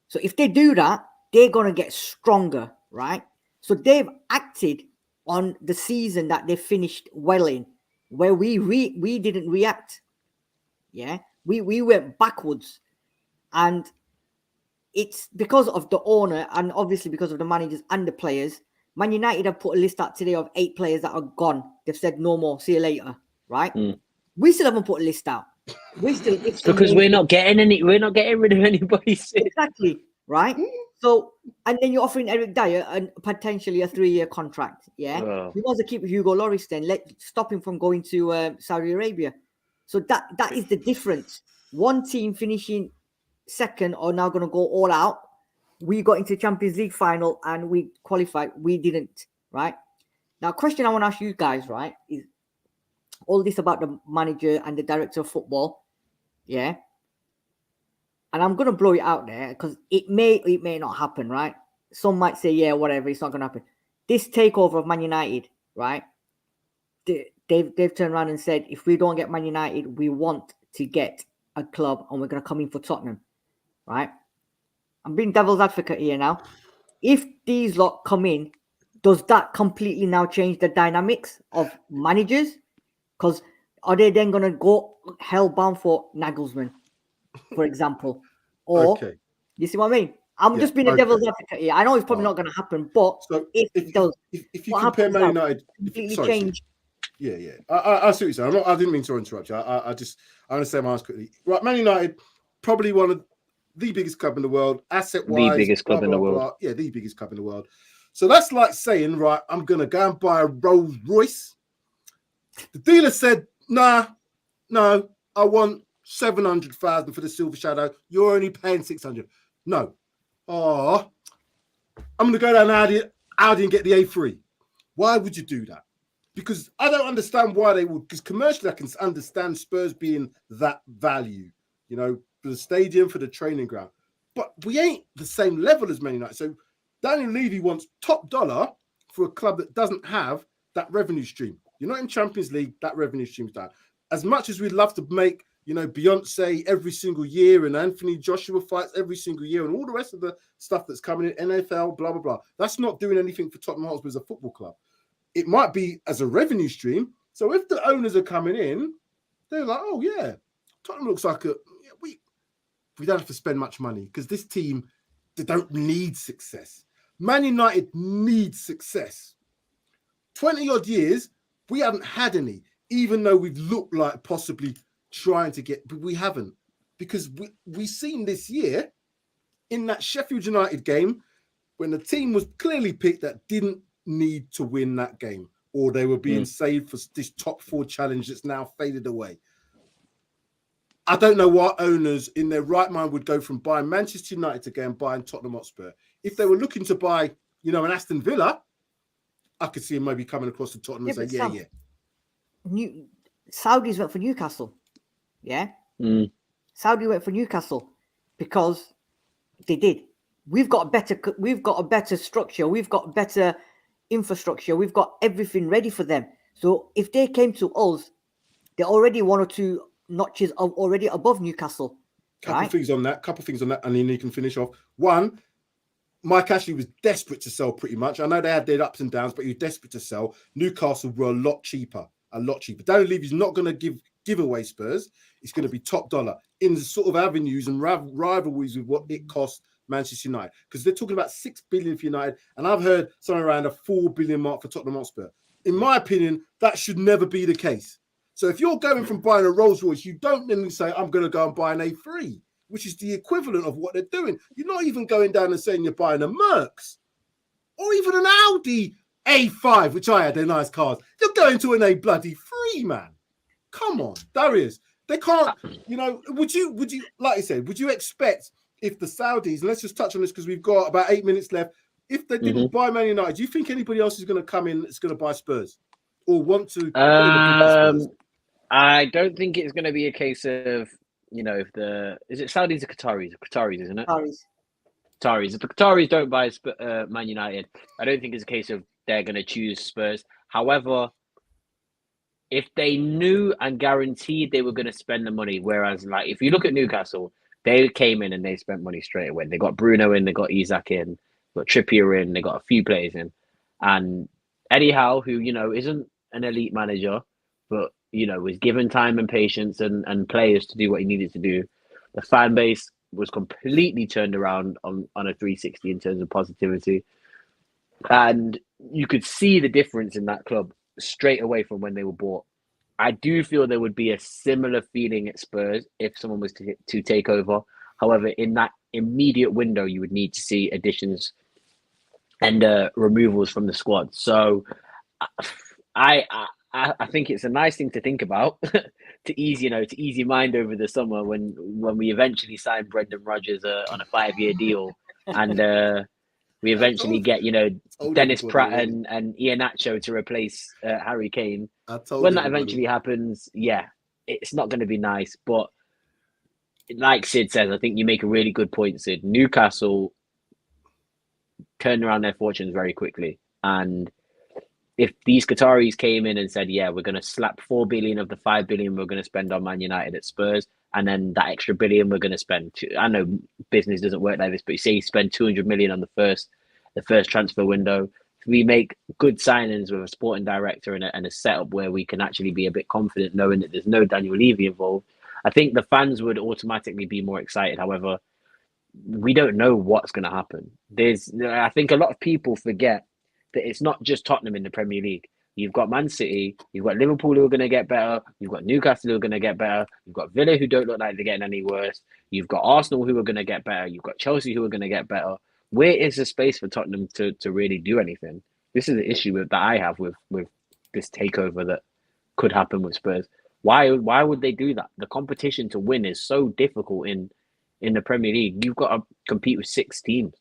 Speaker 2: So if they do that, they're going to get stronger, right? So they've acted on the season that they finished well in, where we didn't react. Yeah. We went backwards. And it's because of the owner and obviously because of the managers and the players. Man United have put a list out today of 8 players that are gone. They've said no more, see you later, right? We still haven't put a list out.
Speaker 3: Because we're not getting rid of anybody.
Speaker 2: Exactly, right? So, and then you're offering Eric Dyer and potentially a 3-year contract. Yeah, you want to keep Hugo Lloris then. Stop him from going to Saudi Arabia. So that is the difference. One team finishing second are now going to go all out. We got into Champions League final and we qualified. We didn't, right? Now, question I want to ask you guys, right, is all this about the manager and the director of football, yeah? And I'm going to blow it out there because it may not happen, right? Some might say, yeah, whatever, it's not going to happen. This takeover of Man United, right? They've turned around and said, if we don't get Man United, we want to get a club and we're going to come in for Tottenham, right? I'm being devil's advocate here now. If these lot come in, does that completely now change the dynamics of managers? Because are they then going to go hellbound for Nagelsmann, for example? Or, you see what I mean? I'm just being a devil's advocate here. I know it's probably not going to happen, but
Speaker 1: so
Speaker 2: if it does,
Speaker 1: if you compare Man United,
Speaker 2: completely change.
Speaker 1: Yeah. I see what you're saying. I didn't mean to interrupt you. I want to say my answer quickly. Right, Man United, probably one of the biggest club in the world, asset-wise.
Speaker 3: The biggest club in the world.
Speaker 1: Yeah, the biggest club in the world. So that's like saying, right, I'm going to go and buy a Rolls Royce. The dealer said, no, I want 700,000 for the Silver Shadow. You're only paying 600. No. I'm going to go down Audi and get the A3. Why would you do that? Because I don't understand why they would. Because commercially, I can understand Spurs being that value, you know, for the stadium, for the training ground. But we ain't the same level as Man United. So Daniel Levy wants top dollar for a club that doesn't have that revenue stream. You're not in Champions League, that revenue stream's down. As much as we'd love to make, you know, Beyonce every single year and Anthony Joshua fights every single year and all the rest of the stuff that's coming in, NFL, blah, blah, blah. That's not doing anything for Tottenham Hotspur as a football club. It might be as a revenue stream. So if the owners are coming in, they're like, oh, yeah, Tottenham looks like we don't have to spend much money because this team, they don't need success. Man United needs success. 20-odd years, we haven't had any, even though we've looked like possibly trying to get, but we haven't. Because we've seen this year in that Sheffield United game when the team was clearly picked that didn't need to win that game, or they were being saved for this top 4 challenge that's now faded away. I don't know why owners in their right mind would go from buying Manchester United to go and buying Tottenham Hotspur. If they were looking to buy, you know, an Aston Villa, I could see him maybe coming across to Tottenham and say,
Speaker 2: Saudis went for Newcastle. Yeah? Saudi went for Newcastle because they did. we've got a better structure, we've got better infrastructure, we've got everything ready for them. So if they came to us, they're already 1 or 2 notches already above Newcastle.
Speaker 1: Couple things on that, and then you can finish off. One, Mike Ashley was desperate to sell pretty much. I know they had their ups and downs, but he was desperate to sell. Newcastle were a lot cheaper. Danny Levy's not going to give away Spurs. It's going to be top dollar in the sort of avenues and rivalries with what it costs Manchester United, because they're talking about 6 billion for United, and I've heard something around a 4 billion mark for Tottenham Hotspur. In my opinion, that should never be the case. So if you're going from buying a Rolls Royce, you don't then say, I'm going to go and buy an A3, which is the equivalent of what they're doing. You're not even going down and saying you're buying a Mercs or even an Audi A5, which I had. They're nice cars. You're going to an A3, man. Come on, Darius. They can't, would you, like I said, would you expect if the Saudis, and let's just touch on this because we've got about 8 minutes left, if they didn't buy Man United, do you think anybody else is going to come in that's going to buy Spurs or want to?
Speaker 3: I don't think it's going to be a case of, is it Saudis or Qataris? Qataris, isn't it? Qataris. If the Qataris don't buy Man United, I don't think it's a case of they're going to choose Spurs. However, if they knew and guaranteed they were going to spend the money, whereas like if you look at Newcastle, they came in and they spent money straight away. They got Bruno in, they got Isak in, got Trippier in, they got a few players in. And Eddie Howe, who, isn't an elite manager, but, was given time and patience and players to do what he needed to do. The fan base was completely turned around on a 360 in terms of positivity. And you could see the difference in that club straight away from when they were bought. I do feel there would be a similar feeling at Spurs if someone was to take over. However, in that immediate window, you would need to see additions and removals from the squad. So I think it's a nice thing to think about to ease your mind over the summer when we eventually sign Brendan Rodgers on a 5-year deal and we eventually get Dennis Pratt and Iheanacho to replace Harry Kane. When that eventually happens, it's not going to be nice. But like Sid says, I think you make a really good point, Sid. Newcastle turned around their fortunes very quickly, and if these Qataris came in and said, we're going to slap 4 billion of the 5 billion we're going to spend on Man United at Spurs, and then that extra billion we're going to spend. I know business doesn't work like this, but you say you spend 200 million on the first transfer window. We make good signings with a sporting director and a setup where we can actually be a bit confident knowing that there's no Daniel Levy involved. I think the fans would automatically be more excited. However, we don't know what's going to happen. I think a lot of people forget that it's not just Tottenham in the Premier League. You've got Man City, you've got Liverpool who are going to get better, you've got Newcastle who are going to get better, you've got Villa who don't look like they're getting any worse, you've got Arsenal who are going to get better, you've got Chelsea who are going to get better. Where is the space for Tottenham to really do anything? This is the issue that I have with this takeover that could happen with Spurs. Why would they do that? The competition to win is so difficult in the Premier League. You've got to compete with 6 teams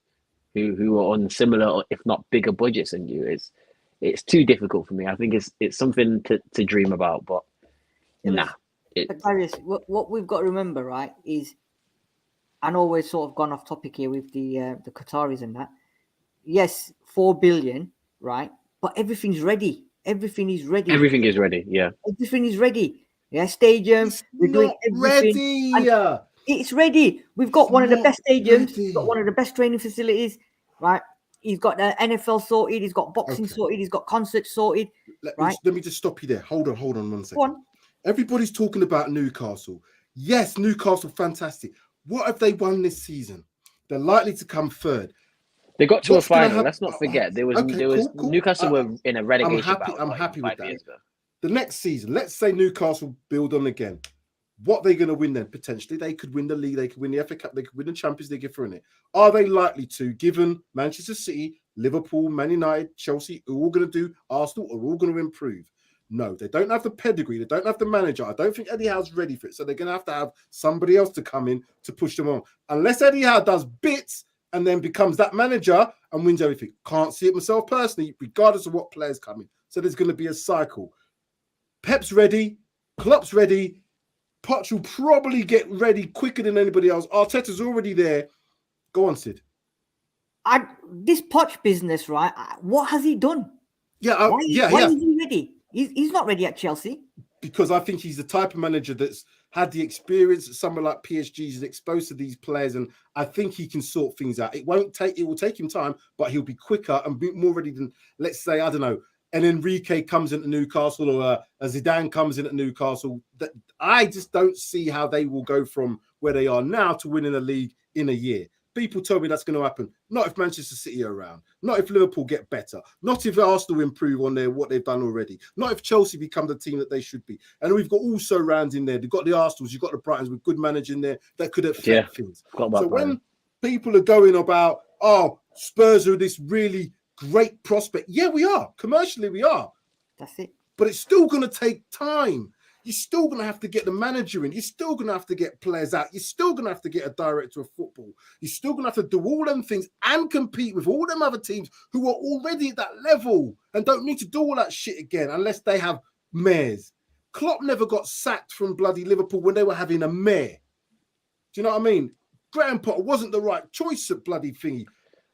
Speaker 3: who are on similar, if not bigger budgets than you. It's too difficult for me. I think it's something to dream about, but nah.
Speaker 2: But Darius, what we've got to remember, right, is I know we're sort of gone off topic here with the Qataris and that. Yes, 4 billion, right? But everything's ready. Everything is ready.
Speaker 3: Everything is ready. Yeah.
Speaker 2: Everything is ready. Yeah, stadium. We're doing everything.
Speaker 1: Ready.
Speaker 2: It's ready. We've got one of the best stadiums. We've got one of the best training facilities, right? He's got the NFL sorted. He's got boxing sorted. He's got concerts sorted.
Speaker 1: Let me just stop you there. Hold on 1 second.
Speaker 2: Go on.
Speaker 1: Everybody's talking about Newcastle. Yes, Newcastle, fantastic. What have they won this season? They're likely to come third.
Speaker 3: They got to a final. Let's not forget there was
Speaker 1: cool.
Speaker 3: Newcastle were in a relegation battle.
Speaker 1: I'm happy with that. The next season, let's say Newcastle build on again. What are they going to win then? Potentially, they could win the league, they could win the FA Cup, they could win the Champions League if they're in it. Are they likely to, given Manchester City, Liverpool, Man United, Chelsea, are all going to do, Arsenal are all going to improve? No, they don't have the pedigree, they don't have the manager. I don't think Eddie Howe's ready for it, so they're going to have somebody else to come in to push them on. Unless Eddie Howe does bits and then becomes that manager and wins everything. Can't see it myself personally, regardless of what players come in. So there's going to be a cycle. Pep's ready, Klopp's ready, Poch will probably get ready quicker than anybody else. Arteta's already there. Go on, Sid.
Speaker 2: This Poch business, right? What has he done?
Speaker 1: Yeah,
Speaker 2: Why is he ready? He's not ready at Chelsea.
Speaker 1: Because I think he's the type of manager that's had the experience that someone like PSG is exposed to these players, and I think he can sort things out. It will take him time, but he'll be quicker and be more ready than, let's say, I don't know, an Enrique comes into Newcastle or a Zidane comes in at Newcastle. That I just don't see how they will go from where they are now to winning a league in a year. People told me that's going to happen. Not if Manchester City are around. Not if Liverpool get better. Not if Arsenal improve on what they've done already. Not if Chelsea become the team that they should be. And we've got also rounds in there. They've got the Arsenals, you've got the Brightons with good managers in there that could affect things. So when people are going about, oh, Spurs are this really great prospect. Yeah, we are. Commercially, we are.
Speaker 2: That's it.
Speaker 1: But it's still going to take time. You're still going to have to get the manager in. You're still going to have to get players out. You're still going to have to get a director of football. You're still going to have to do all them things and compete with all them other teams who are already at that level and don't need to do all that shit again unless they have mayors. Klopp never got sacked from bloody Liverpool when they were having a mayor. Do you know what I mean? Graham Potter wasn't the right choice at bloody thingy.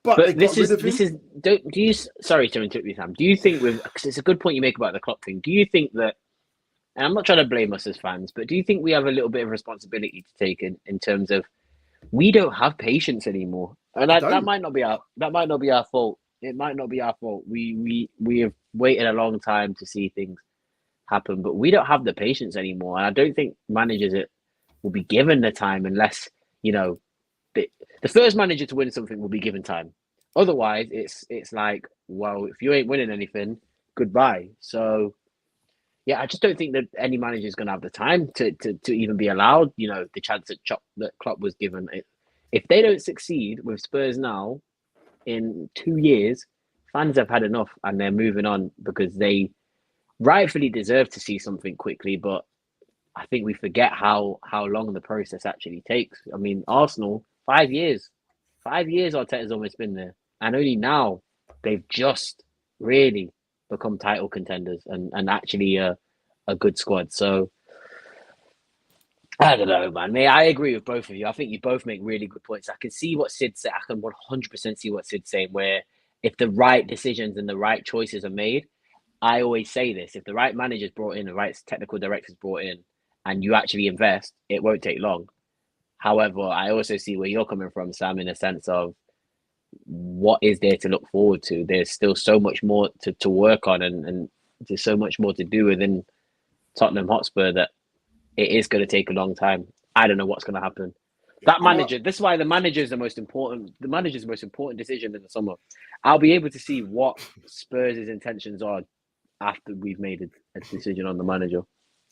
Speaker 1: But this is
Speaker 3: sorry to interrupt you, Sam. Do you think because it's a good point you make about the Klopp thing, do you think that, and I'm not trying to blame us as fans, but do you think we have a little bit of responsibility to take in terms of we don't have patience anymore? And that might not be our fault. It might not be our fault. We have waited a long time to see things happen, but we don't have the patience anymore. And I don't think managers will be given the time unless, the first manager to win something will be given time. Otherwise, it's like, well, if you ain't winning anything, goodbye. So, yeah, I just don't think that any manager is going to have the time to even be allowed, the chance that Klopp was given. If they don't succeed with Spurs now in 2 years, fans have had enough and they're moving on because they rightfully deserve to see something quickly. But I think we forget how long the process actually takes. I mean, Arsenal, 5 years. 5 years Arteta's almost been there. And only now they've just really become title contenders and actually a good squad. So, I don't know, man. I agree with both of you. I think you both make really good points. I can see what Sid said. I can 100% see what Sid's saying, where if the right decisions and the right choices are made, I always say this, if the right manager's brought in, the right technical director's brought in, and you actually invest, it won't take long. However, I also see where you're coming from, Sam, in a sense of what is there to look forward to. There's still so much more to work on and there's so much more to do within Tottenham Hotspur that it is going to take a long time. I don't know what's going to happen. That manager, this is why the manager is the most important decision in the summer. I'll be able to see what Spurs' intentions are after we've made a decision on the manager.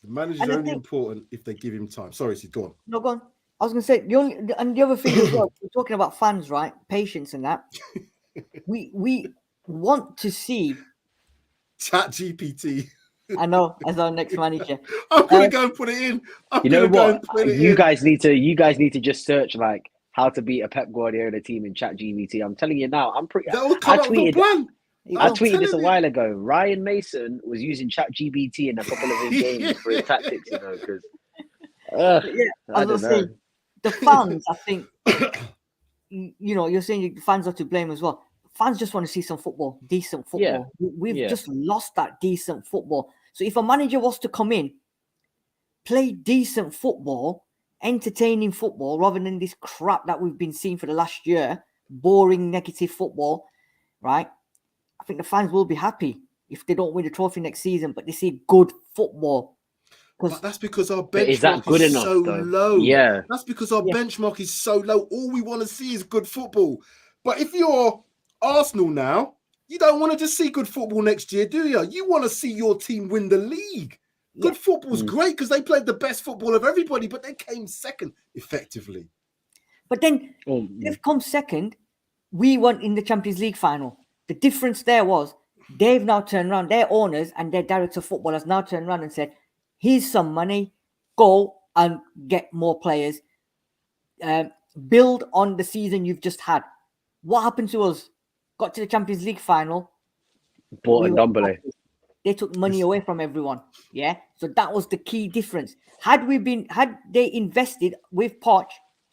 Speaker 1: The manager's only important if they give him time. Sorry, Sid, go on.
Speaker 2: No, go on. I was going to say, the other thing as well, we're talking about fans, right? Patience and that. We want to see
Speaker 1: ChatGPT.
Speaker 2: I know, as our next manager.
Speaker 1: I'm going to go and put it in.
Speaker 3: You guys need to just search like how to beat a Pep Guardiola team in ChatGPT. I'm telling you now, I tweeted this a while ago. Ryan Mason was using ChatGPT in a couple of his games for his tactics, because I don't know.
Speaker 2: The fans, I think, you're saying the fans are to blame as well. Fans just want to see some football, decent football.
Speaker 3: Yeah.
Speaker 2: We've just lost that decent football. So if a manager was to come in, play decent football, entertaining football, rather than this crap that we've been seeing for the last year, boring, negative football, right? I think the fans will be happy if they don't win the trophy next season, but they see good football.
Speaker 1: But that's because our benchmark is so low.
Speaker 3: Yeah.
Speaker 1: That's because our benchmark is so low. All we want to see is good football. But if you're Arsenal now, you don't want to just see good football next year, do you? You want to see your team win the league. Good football's great because they played the best football of everybody, but they came second effectively.
Speaker 2: But then they've come second. We won in the Champions League final. The difference there was they've now turned around. Their owners and their director of football has now turned around and said, here's some money. Go and get more players. Build on the season you've just had. What happened to us? Got to the Champions League final.
Speaker 3: Bought a Dombele.
Speaker 2: They took money away from everyone. Yeah. So that was the key difference. Had they invested with Poch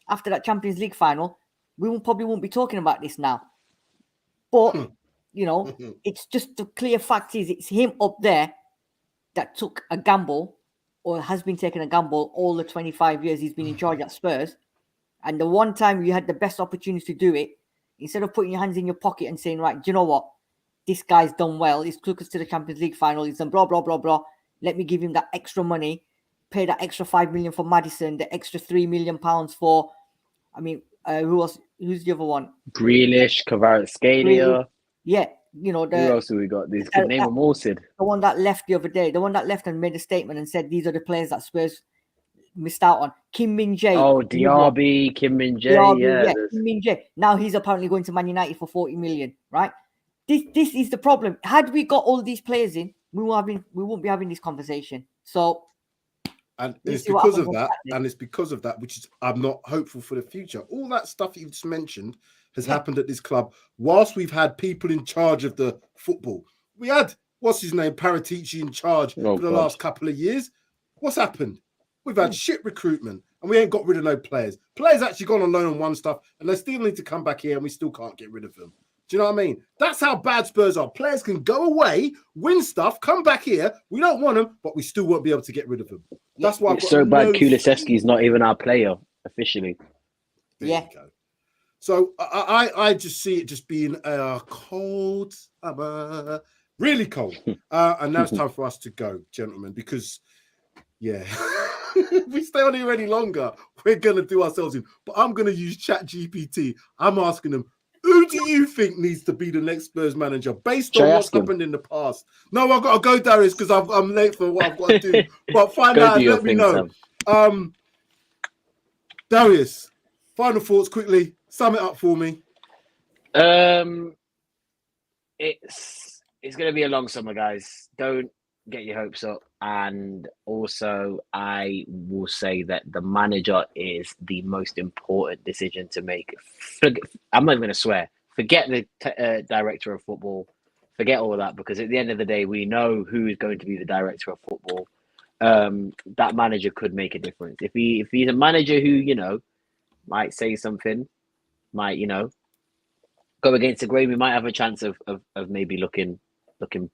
Speaker 2: after that Champions League final, we probably won't be talking about this now. But you know, it's just the clear fact is it's him up there that took a gamble or has been taking a gamble all the 25 years he's been in charge at Spurs. And the one time you had the best opportunity to do it, instead of putting your hands in your pocket and saying, right, do you know what? This guy's done well. He's took us to the Champions League final. He's done blah, blah, blah, blah. Let me give him that extra money, pay that extra 5 million for Maddison, the extra £3 million for, I mean, who else? Who's the other one?
Speaker 3: Grealish, Kvaratskhelia.
Speaker 2: Yeah, you know,
Speaker 3: Who else have we got? These could name them all, Sid.
Speaker 2: The one that left the other day, the one that left and made a statement and said these are the players that Spurs missed out on. Kim Min-jae.
Speaker 3: Oh, Diaby, Kim Min-jae, yeah.
Speaker 2: Kim Min-jae. Now he's apparently going to Man United for 40 million, right? This is the problem. Had we got all these players in, we won't be having this conversation. So,
Speaker 1: and it's because of that, which is I'm not hopeful for the future. All that stuff you just mentioned has happened at this club whilst we've had people in charge of the football. We had what's his name, PRTv in charge for the last couple of years. What's happened? We've had shit recruitment and we ain't got rid of no players. Players actually gone on loan and won stuff and they still need to come back here and we still can't get rid of them. Do you know what I mean? That's how bad Spurs are. Players can go away, win stuff, come back here. We don't want them, but we still won't be able to get rid of them. That's why
Speaker 3: it's so bad. Kulusevski's not even our player officially.
Speaker 1: There you go. So I just see it just being cold summer, really cold. And now it's time for us to go, gentlemen, because if we stay on here any longer, we're going to do ourselves in. But I'm going to use ChatGPT. I'm asking them, who do you think needs to be the next Spurs manager based on what's happened in the past? No, I've got to go, Darius, because I'm late for what I've got to do. But find out and let me know. Darius, final thoughts quickly. Sum it up for me.
Speaker 3: It's going to be a long summer, guys. Don't get your hopes up. And also, I will say that the manager is the most important decision to make. I'm not even going to swear. Forget the director of football. Forget all of that, because at the end of the day, we know who is going to be the director of football. That manager could make a difference. If he's a manager who, you know, might say something, might, you know, go against the grain, we might have a chance of maybe looking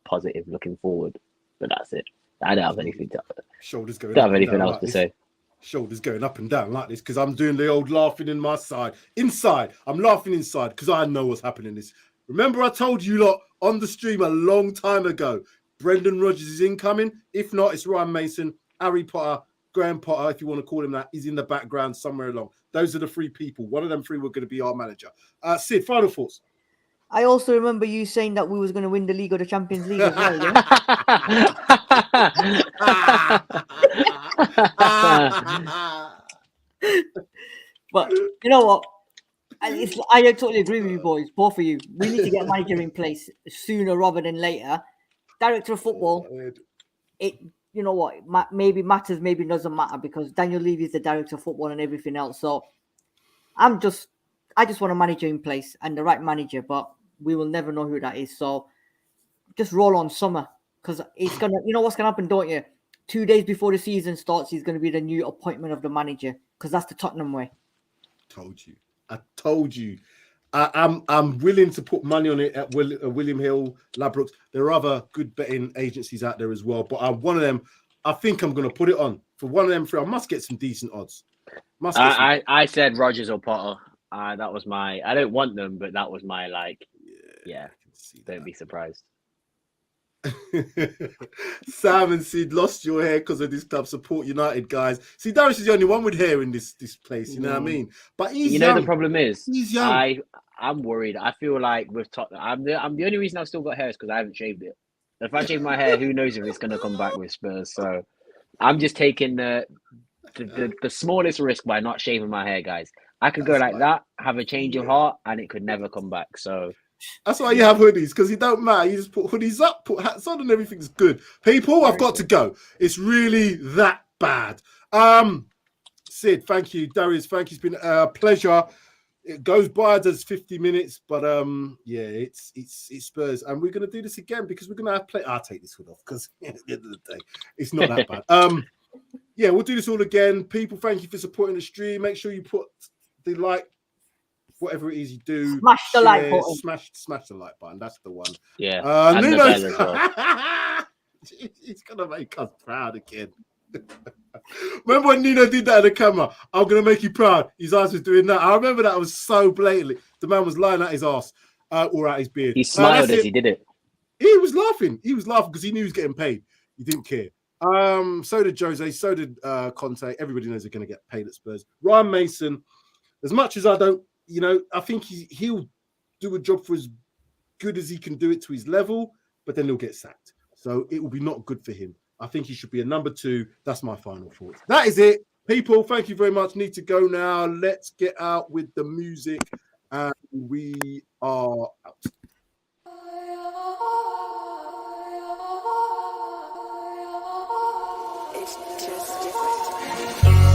Speaker 3: positive, looking forward. But that's it. I don't have anything to
Speaker 1: shoulders going.
Speaker 3: Don't have anything else to say.
Speaker 1: Shoulders going up and down like this because I'm doing the old laughing in my side. Inside, I'm laughing inside because I know what's happening. This. Remember, I told you lot on the stream a long time ago. Brendan Rodgers is incoming. If not, it's Ryan Mason, Harry Potter, Graham Potter, if you want to call him that. He's in the background somewhere along. Those are the three people. One of them three were going to be our manager. Sid, final thoughts.
Speaker 2: I also remember you saying that we was going to win the league or the Champions League as well, yeah? But you know what? I totally agree with you boys, both of you. We need to get a manager in place sooner rather than later. Director of football, you know what? Maybe matters, maybe doesn't matter because Daniel Levy is the director of football and everything else. So I just want a manager in place and the right manager, but we will never know who that is. So just roll on summer because it's gonna. You know what's gonna happen, don't you? 2 days before the season starts, he's gonna be the new appointment of the manager because that's the Tottenham way.
Speaker 1: I told you. I'm willing to put money on it at William Hill, Ladbrokes. There are other good betting agencies out there as well, but one of them, I think I'm going to put it on for one of them three. I must get some decent odds.
Speaker 3: I said Rodgers or Potter. That was my. I don't want them, but that was my like. Yeah, don't be surprised.
Speaker 1: Sam and Sid lost your hair because of this club. Support United, guys. See, Darius is the only one with hair in this place. You know what I mean? But he's young.
Speaker 3: The problem is
Speaker 1: he's young.
Speaker 3: I'm worried. I feel like with Tottenham, I'm the only reason I've still got hair is because I haven't shaved it. If I shave my hair, who knows if it's going to come back with Spurs? So I'm just taking the smallest risk by not shaving my hair, guys. I could go like that, have a change of heart, and it could never come back. So.
Speaker 1: That's why you have hoodies, because it don't matter. You just put hoodies up, put hats on, and everything's good. People, I've got to go. It's really that bad. Sid, thank you. Darius, thank you. It's been a pleasure. It goes by as 50 minutes, but it's Spurs, and we're gonna do this again because we're gonna have play. I'll take this hood off because at the end of the day, it's not that bad. We'll do this all again. People, thank you for supporting the stream. Make sure you put the like whatever it is you do.
Speaker 2: Smash the like
Speaker 1: share,
Speaker 2: button.
Speaker 1: Smash the like button. That's the one.
Speaker 3: Yeah, and the
Speaker 1: Nuno's
Speaker 3: bell as well.
Speaker 1: he's gonna make us proud again. Remember when Nuno did that at the camera? I'm gonna make you proud. His eyes was doing that. I remember that was so blatantly. The man was lying at his ass or at his beard.
Speaker 3: He smiled as he did it.
Speaker 1: He was laughing. He was laughing because he knew he was getting paid. He didn't care. So did Jose. So did Conte. Everybody knows they're going to get paid at Spurs. Ryan Mason, as much as I don't, I think he'll do a job for as good as he can do it to his level, but then he'll get sacked. So it will be not good for him. I think he should be a number 2. That's my final thoughts. That is it. People, thank you very much. Need to go now. Let's get out with the music. And we are out.
Speaker 4: It's just different.